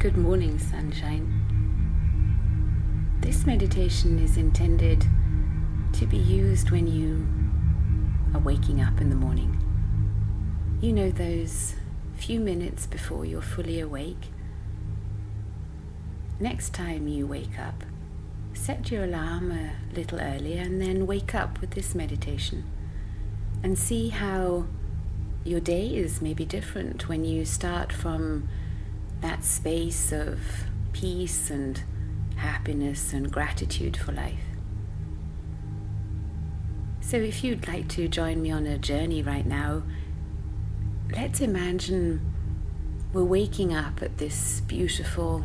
Good morning, sunshine. This meditation is intended to be used when you are waking up in the morning. You know, those few minutes before you're fully awake. Next time you wake up, set your alarm a little earlier and then wake up with this meditation and see how your day is maybe different when you start from that space of peace and happiness and gratitude for life. So if you'd like to join me on a journey right now, let's imagine we're waking up at this beautiful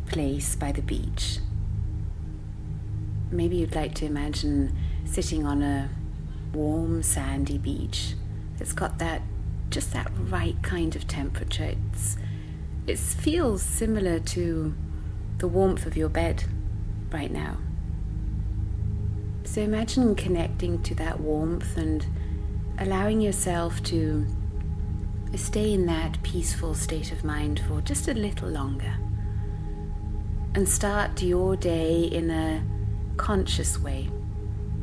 place by the beach. Maybe you'd like to imagine sitting on a warm sandy beach that's got just that right kind of temperature. It feels similar to the warmth of your bed right now. So imagine connecting to that warmth and allowing yourself to stay in that peaceful state of mind for just a little longer. And start your day in a conscious way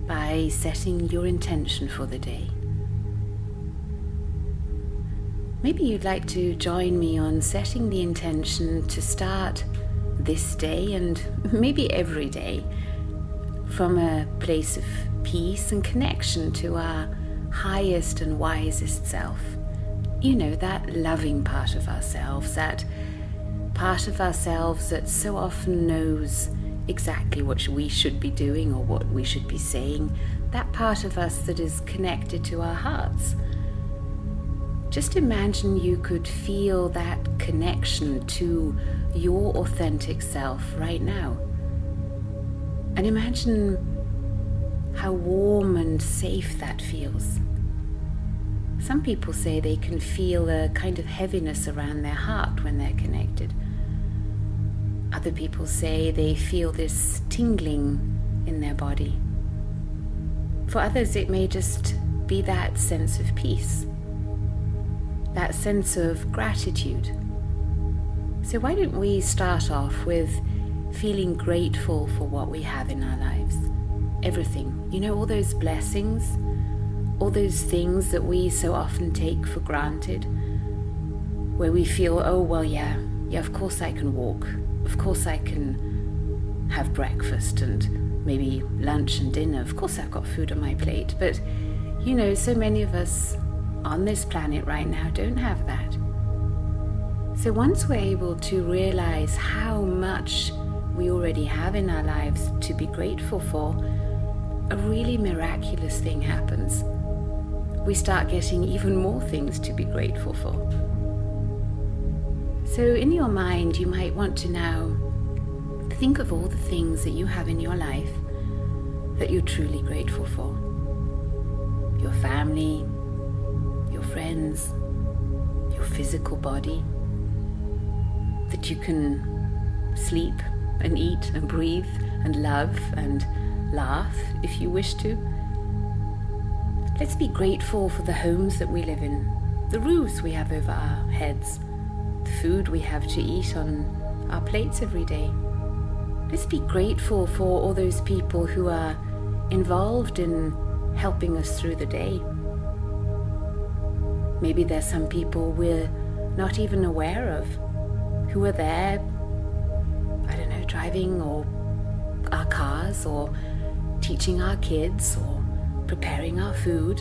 by setting your intention for the day. Maybe you'd like to join me on setting the intention to start this day and maybe every day from a place of peace and connection to our highest and wisest self. You know, that loving part of ourselves, that part of ourselves that so often knows exactly what we should be doing or what we should be saying, that part of us that is connected to our hearts. Just imagine you could feel that connection to your authentic self right now. And imagine how warm and safe that feels. Some people say they can feel a kind of heaviness around their heart when they're connected. Other people say they feel this tingling in their body. For others, it may just be that sense of peace, that sense of gratitude. So why don't we start off with feeling grateful for what we have in our lives? Everything. You know, all those blessings, all those things that we so often take for granted, where we feel, oh, well, yeah, of course I can walk. Of course I can have breakfast and maybe lunch and dinner. Of course I've got food on my plate. But, you know, so many of us on this planet right now don't have that. So once we're able to realize how much we already have in our lives to be grateful for, a really miraculous thing happens. We start getting even more things to be grateful for. So in your mind, you might want to now think of all the things that you have in your life that you're truly grateful for. Your family, your friends, your physical body, that you can sleep and eat and breathe and love and laugh if you wish to. Let's be grateful for the homes that we live in, the roofs we have over our heads, the food we have to eat on our plates every day. Let's be grateful for all those people who are involved in helping us through the day. Maybe there's some people we're not even aware of who are there, I don't know, driving or our cars or teaching our kids or preparing our food.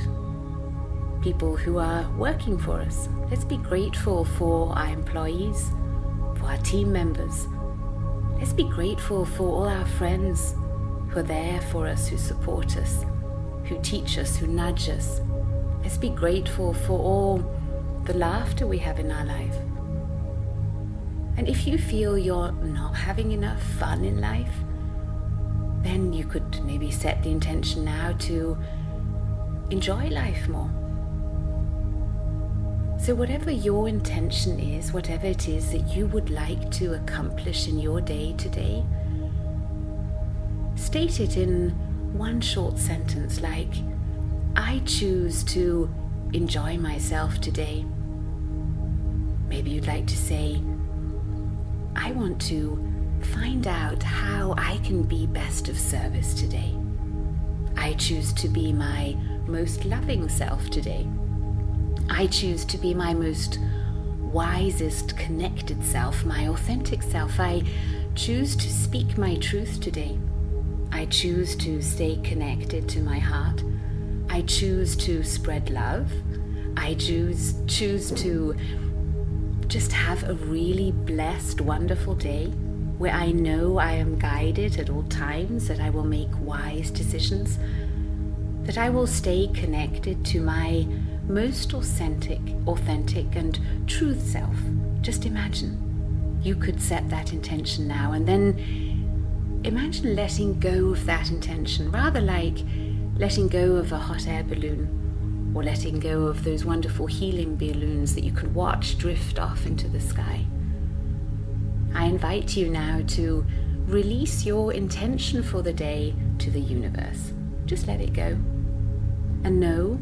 People who are working for us. Let's be grateful for our employees, for our team members. Let's be grateful for all our friends who are there for us, who support us, who teach us, who nudge us. Let's be grateful for all the laughter we have in our life. And if you feel you're not having enough fun in life, then you could maybe set the intention now to enjoy life more. So whatever your intention is, whatever it is that you would like to accomplish in your day today, state it in one short sentence like, I choose to enjoy myself today. Maybe you'd like to say, I want to find out how I can be best of service today. I choose to be my most loving self today. I choose to be my most wisest, connected self, my authentic self. I choose to speak my truth today. I choose to stay connected to my heart. I choose to spread love. I choose to just have a really blessed, wonderful day where I know I am guided at all times, that I will make wise decisions, that I will stay connected to my most authentic and truth self. Just imagine you could set that intention now, and then imagine letting go of that intention, rather like letting go of a hot air balloon, or letting go of those wonderful healing balloons that you could watch drift off into the sky. I invite you now to release your intention for the day to the universe. Just let it go. And know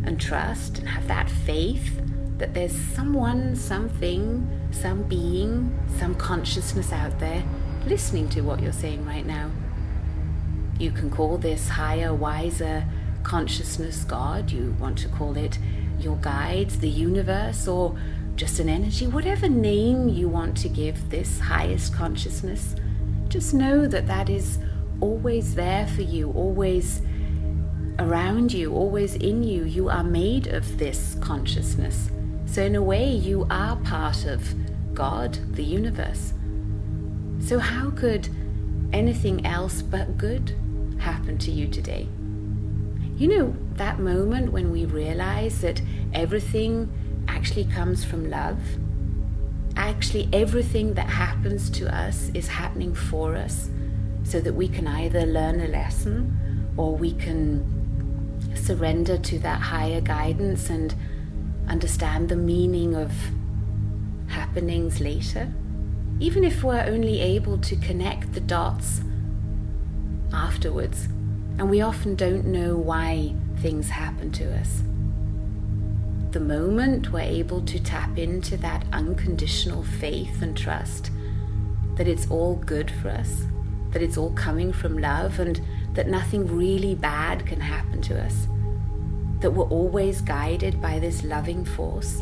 and trust and have that faith that there's someone, something, some being, some consciousness out there listening to what you're saying right now. You can call this higher, wiser consciousness God. You want to call it your guides, the universe, or just an energy, whatever name you want to give this highest consciousness. Just know that that is always there for you, always around you, always in you. You are made of this consciousness. So in a way, you are part of God, the universe. So how could anything else but good happen to you today? You know, that moment when we realize that everything actually comes from love. Actually, everything that happens to us is happening for us, so that we can either learn a lesson or we can surrender to that higher guidance and understand the meaning of happenings later. Even if we're only able to connect the dots afterwards, and we often don't know why things happen to us. The moment we're able to tap into that unconditional faith and trust that it's all good for us, that it's all coming from love, and that nothing really bad can happen to us, that we're always guided by this loving force,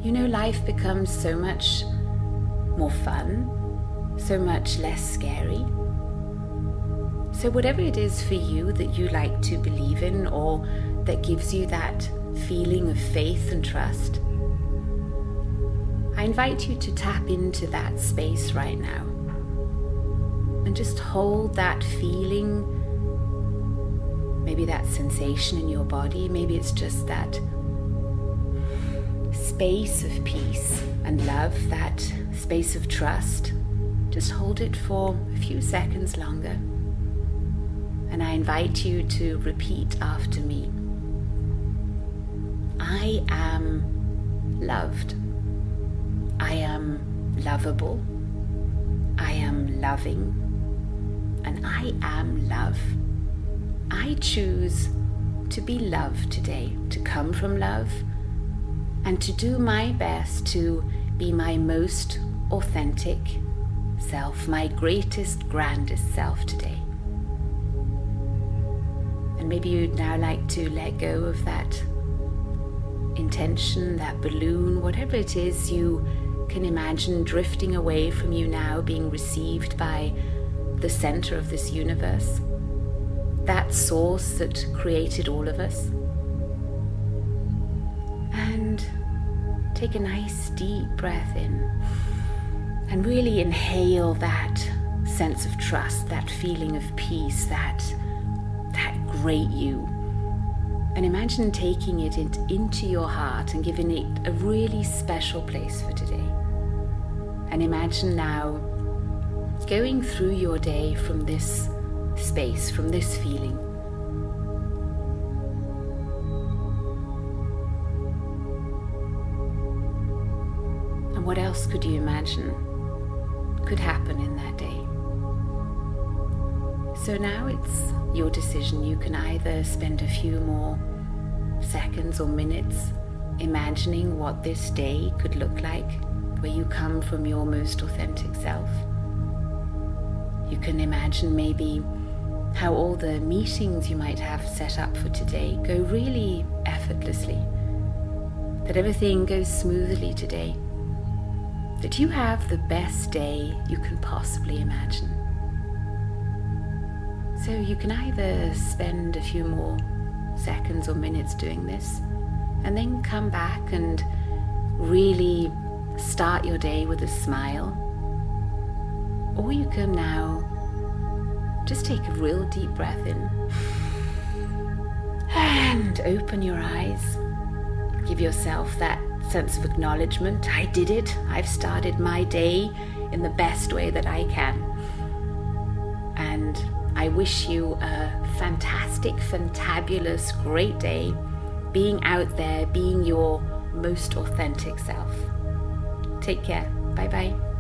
you know, life becomes so much more fun, so much less scary. So whatever it is for you that you like to believe in, or that gives you that feeling of faith and trust, I invite you to tap into that space right now and just hold that feeling, maybe that sensation in your body, maybe it's just that space of peace and love, that space of trust. Just hold it for a few seconds longer. And I invite you to repeat after me. I am loved. I am lovable. I am loving. And I am love. I choose to be love today, to come from love, and to do my best to be my most authentic self, my greatest, grandest self today. And maybe you'd now like to let go of that intention, that balloon, whatever it is you can imagine drifting away from you now, being received by the center of this universe, that source that created all of us. And take a nice deep breath in and really inhale that sense of trust, that feeling of peace, that great you. And imagine taking it into your heart and giving it a really special place for today. And imagine now going through your day from this space, from this feeling. And what else could you imagine could happen in that day? So now it's your decision. You can either spend a few more seconds or minutes imagining what this day could look like where you come from your most authentic self. You can imagine maybe how all the meetings you might have set up for today go really effortlessly, that everything goes smoothly today, that you have the best day you can possibly imagine. So you can either spend a few more seconds or minutes doing this and then come back and really start your day with a smile, or you can now just take a real deep breath in and open your eyes. Give yourself that sense of acknowledgement. I did it. I've started my day in the best way that I can. And I wish you a fantastic, fantabulous, great day, being out there, being your most authentic self. Take care. Bye-bye.